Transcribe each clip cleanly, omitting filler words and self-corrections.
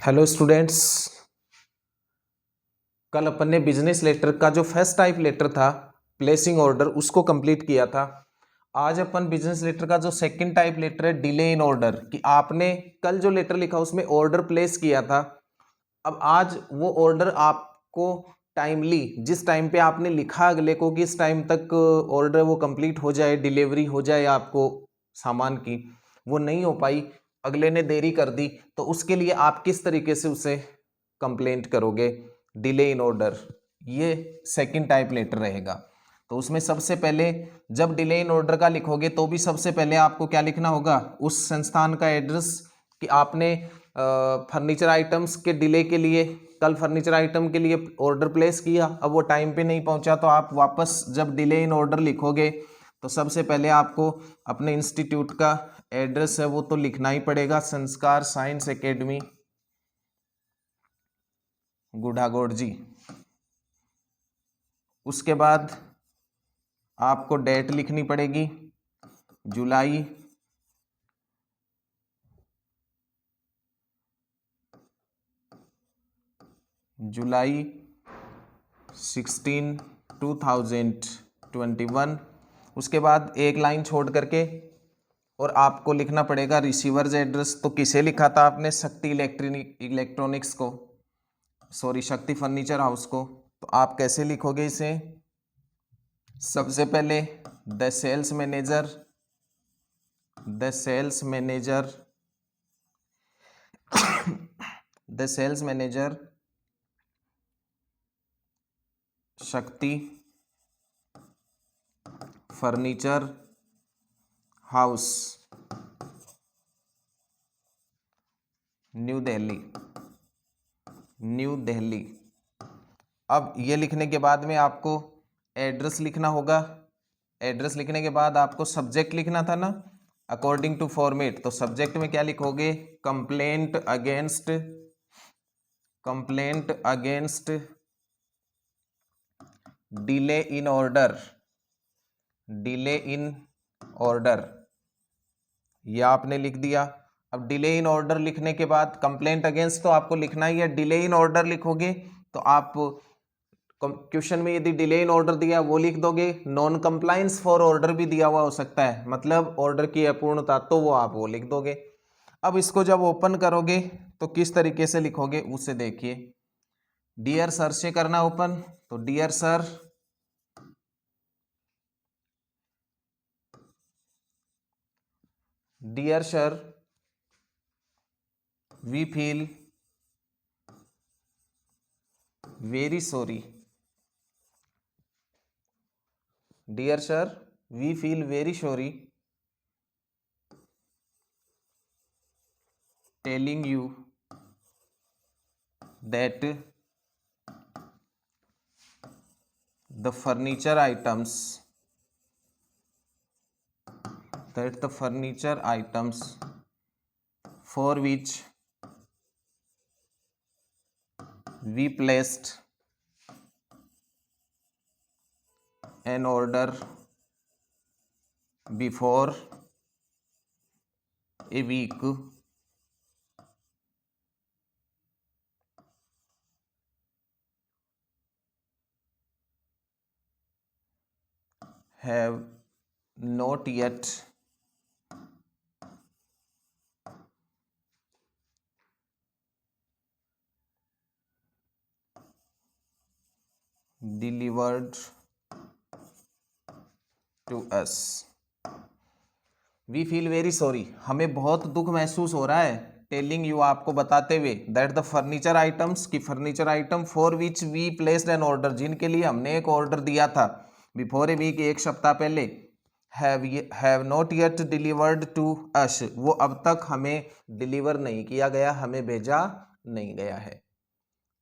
Hello students. कल अपन ने business letter का जो फर्स्ट टाइप लेटर था प्लेसिंग ऑर्डर उसको कंप्लीट किया था। आज अपन बिजनेस लेटर का जो सेकंड टाइप लेटर है डिले इन ऑर्डर, कि आपने कल जो लेटर लिखा उसमें ऑर्डर प्लेस किया था। अब आज वो ऑर्डर आपको टाइमली, जिस टाइम पे आपने लिखा अगले को कि इस टाइम तक ऑर्डर वो कंप्लीट हो जाए, डिलीवरी हो जाए आपको सामान की, वो नहीं हो पाई, अगले ने देरी कर दी, तो उसके लिए आप किस तरीके से उसे कंप्लेंट करोगे? डिले इन ऑर्डर, ये सेकंड टाइप लेटर रहेगा। तो उसमें सबसे पहले जब डिले इन ऑर्डर का लिखोगे तो भी सबसे पहले आपको क्या लिखना होगा? उस संस्थान का एड्रेस, कि आपने फर्नीचर आइटम्स के डिले के लिए कल फर्नीचर आइटम के लिए ऑर्डर प्लेस किया, अब वो टाइम पे नहीं पहुंचा, तो आप वापस जब डिले इन ऑर्डर लिखोगे तो सबसे पहले आपको अपने इंस्टीट्यूट का एड्रेस है वो तो लिखना ही पड़ेगा। संस्कार साइंस एकेडमी, गुढ़ागोड़ जी। उसके बाद आपको डेट लिखनी पड़ेगी, जुलाई जुलाई 16 2021। उसके बाद एक लाइन छोड़ करके और आपको लिखना पड़ेगा रिसीवर्स एड्रेस। तो किसे लिखा था आपने? शक्ति इलेक्ट्रॉनिक्स को, सॉरी शक्ति फर्नीचर हाउस को। तो आप कैसे लिखोगे इसे? सबसे पहले the sales manager the sales manager Shakti furniture house, new Delhi. अब ये लिखने के बाद में आपको एड्रेस लिखना होगा। एड्रेस लिखने के बाद आपको सब्जेक्ट लिखना था ना, अकॉर्डिंग टू फॉर्मेट। तो सब्जेक्ट में क्या लिखोगे? Complaint against delay in order, ये आपने लिख दिया। अब डिले इन ऑर्डर लिखने के बाद कंप्लेंट अगेंस्ट तो आपको लिखना ही है, डिले इन ऑर्डर लिखोगे तो आप क्वेश्चन में यदि डिले इन ऑर्डर दिया वो लिख दोगे। नॉन कंप्लायंस फॉर ऑर्डर भी दिया हुआ हो सकता है, मतलब ऑर्डर की अपूर्णता, तो वो आप वो लिख दोगे। अब इसको जब ओपन करोगे तो किस तरीके से लिखोगे उसे देखिए। डियर सर से करना ओपन, तो dear sir, we feel very sorry, dear sir we feel very sorry telling you that the furniture items for which we placed an order before a week have not yet delivered to us. We feel very sorry, हमें बहुत दुख महसूस हो रहा है, telling you आपको बताते हुए, दैट द फर्नीचर आइटम्स की furniture item for which we placed an order, जिनके लिए हमने एक ऑर्डर दिया था बिफोर ए वीक, एक सप्ताह पहले, have not yet delivered to us, वो अब तक हमें डिलीवर नहीं किया गया, हमें भेजा नहीं गया है।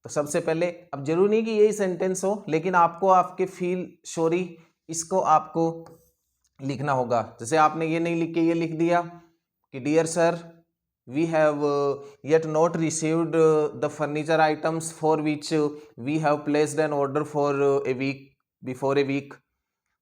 तो सबसे पहले, अब जरूरी नहीं कि यही सेंटेंस हो, लेकिन आपको आपके फील सॉरी इसको आपको लिखना होगा। जैसे आपने ये नहीं लिख के ये लिख दिया कि dear sir we have yet not received the furniture items for which we have placed an order for a week before a week.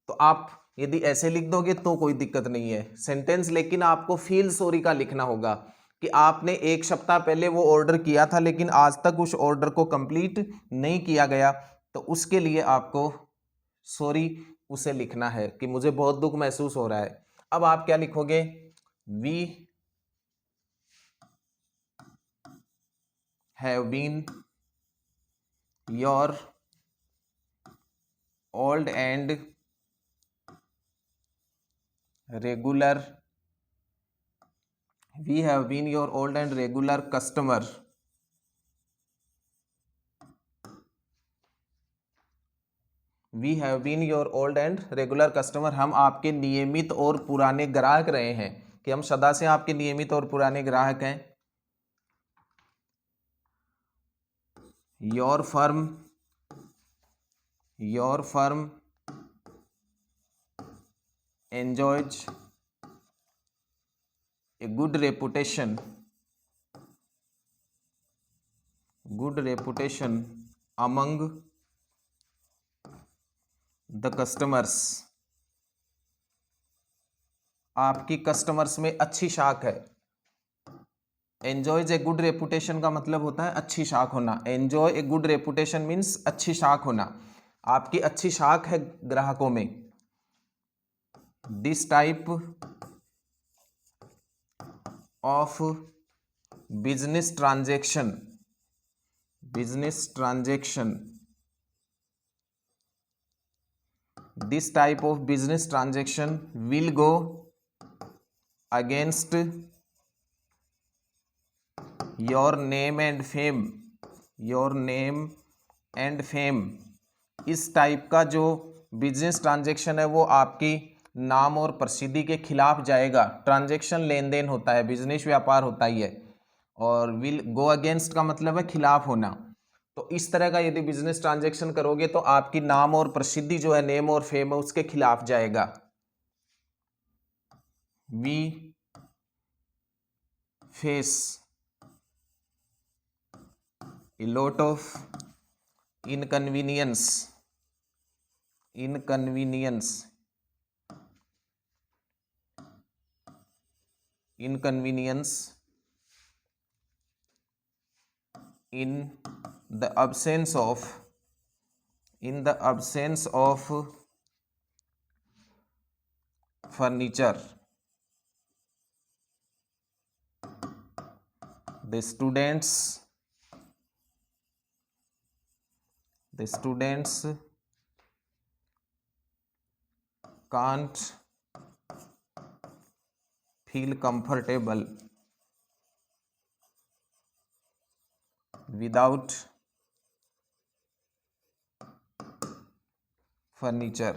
तो आप यदि ऐसे लिख दोगे तो कोई दिक्कत नहीं है सेंटेंस, लेकिन आपको फील सॉरी का लिखना होगा। कि आपने एक सप्ताह पहले वो ऑर्डर किया था लेकिन आज तक उस ऑर्डर को कंप्लीट नहीं किया गया, तो उसके लिए आपको सॉरी उसे लिखना है कि मुझे बहुत दुख महसूस हो रहा है। अब आप क्या लिखोगे, we have been your old and regular, we have been your old and regular customer, we have been your old and regular customer, हम आपके नियमित और पुराने ग्राहक रहे हैं, कि हम सदा से आपके नियमित और पुराने ग्राहक हैं। Your firm enjoys a good reputation among the customers, आपकी कस्टमर्स में अच्छी शाख है। एंजॉयज ए गुड रेपुटेशन का मतलब होता है अच्छी शाख होना। Enjoy a good reputation means अच्छी शाख होना, आपकी अच्छी शाख है ग्राहकों में। This type of business transaction this type of business transaction will go against your name and fame, इस टाइप का जो बिजनेस ट्रांजैक्शन है वो आपकी नाम और प्रसिद्धि के खिलाफ जाएगा। ट्रांजैक्शन लेन देन होता है, बिजनेस व्यापार होता ही है, और विल गो अगेंस्ट का मतलब है खिलाफ होना। तो इस तरह का यदि बिजनेस ट्रांजैक्शन करोगे तो आपकी नाम और प्रसिद्धि जो है, नेम और फेम है, उसके खिलाफ जाएगा। We face a lot of inconvenience in the absence of furniture. The students can't feel comfortable without furniture.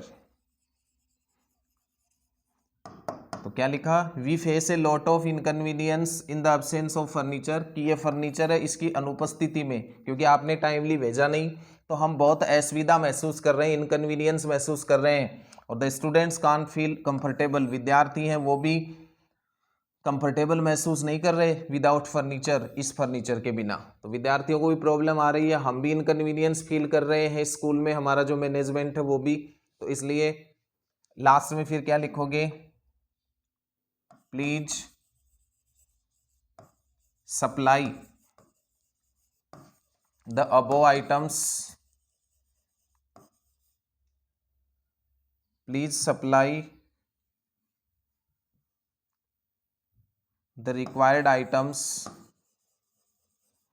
तो क्या लिखा, we face a lot of inconvenience in the absence of furniture, कि ये फर्नीचर है इसकी अनुपस्थिति में, क्योंकि आपने टाइमली भेजा नहीं, तो हम बहुत असुविधा महसूस कर रहे हैं, इनकन्वीनियंस महसूस कर रहे हैं। और the students can't feel comfortable, विद्यार्थी हैं वो भी कंफर्टेबल महसूस नहीं कर रहे विदाउट फर्नीचर, इस फर्नीचर के बिना। तो विद्यार्थियों को भी प्रॉब्लम आ रही है, हम भी इनकन्वीनियंस फील कर रहे हैं, स्कूल में हमारा जो मैनेजमेंट है वो भी। तो इसलिए लास्ट में फिर क्या लिखोगे, please supply the above items, please supply the required items,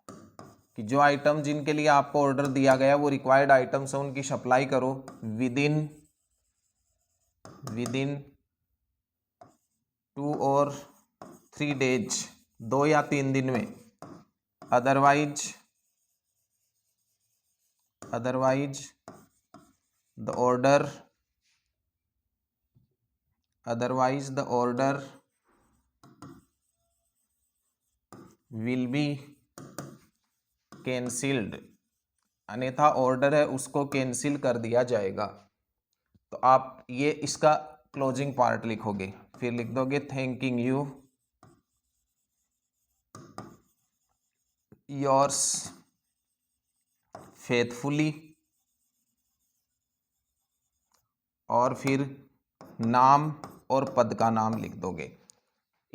कि जो आइटम जिनके लिए आपको ऑर्डर दिया गया वो रिक्वायर्ड आइटम्स है, उनकी सप्लाई करो विद इन 2 or 3 days, 2 या 3 दिन में। Otherwise the order will be cancelled, अन्यथा ऑर्डर है उसको कैंसिल कर दिया जाएगा। तो आप ये इसका क्लोजिंग पार्ट लिखोगे, फिर लिख दोगे थैंकिंग यू, योर्स फेथफुली, और फिर नाम और पद का नाम लिख दोगे।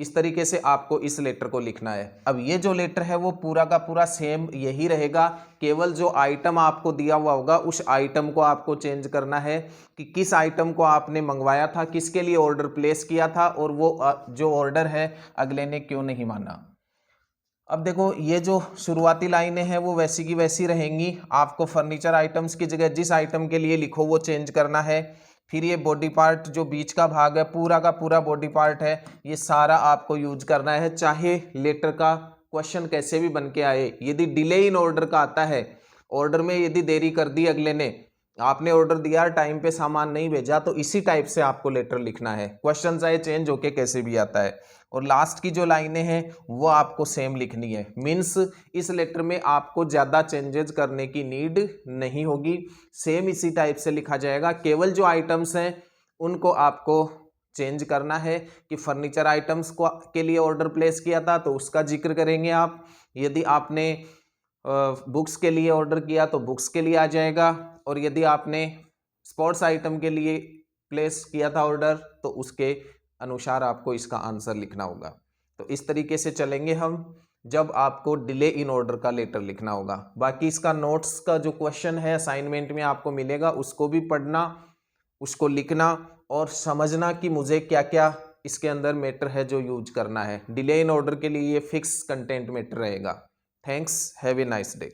इस तरीके से आपको इस लेटर को लिखना है। अब ये जो लेटर है वो पूरा का पूरा सेम यही रहेगा, केवल जो आइटम आपको दिया हुआ होगा उस आइटम को आपको चेंज करना है कि किस आइटम को आपने मंगवाया था, किसके लिए ऑर्डर प्लेस किया था, और वो जो ऑर्डर है अगले ने क्यों नहीं माना। अब देखो ये जो शुरुआती लाइनें हैं वो वैसी की वैसी रहेंगी। आपको फर्नीचर आइटम्स की जगह जिस आइटम के लिए लिखो वो चेंज करना है। फिर ये बॉडी पार्ट जो बीच का भाग है पूरा का पूरा बॉडी पार्ट है, ये सारा आपको यूज करना है, चाहे लेटर का क्वेश्चन कैसे भी बन के आए। यदि डिले इन ऑर्डर का आता है, ऑर्डर में यदि देरी कर दी अगले ने, आपने ऑर्डर दिया टाइम पे सामान नहीं भेजा, तो इसी टाइप से आपको लेटर लिखना है, क्वेश्चन चाहे चेंज होके कैसे भी आता है। और लास्ट की जो लाइनें हैं वो आपको सेम लिखनी है। मीन्स इस लेटर में आपको ज़्यादा चेंजेस करने की नीड नहीं होगी, सेम इसी टाइप से लिखा जाएगा। केवल जो आइटम्स हैं उनको आपको चेंज करना है कि फर्नीचर आइटम्स को के लिए ऑर्डर प्लेस किया था तो उसका जिक्र करेंगे आप। यदि आपने बुक्स के लिए ऑर्डर किया तो बुक्स के लिए आ जाएगा, और यदि आपने स्पोर्ट्स आइटम के लिए प्लेस किया था ऑर्डर तो उसके अनुसार आपको इसका आंसर लिखना होगा। तो इस तरीके से चलेंगे हम जब आपको डिले इन ऑर्डर का लेटर लिखना होगा। बाकी इसका नोट्स का जो क्वेश्चन है असाइनमेंट में आपको मिलेगा, उसको भी पढ़ना, उसको लिखना और समझना कि मुझे क्या क्या इसके अंदर मैटर है जो यूज करना है। डिले इन ऑर्डर के लिए ये फिक्स कंटेंट मैटर रहेगा। Thanks, have a nice day.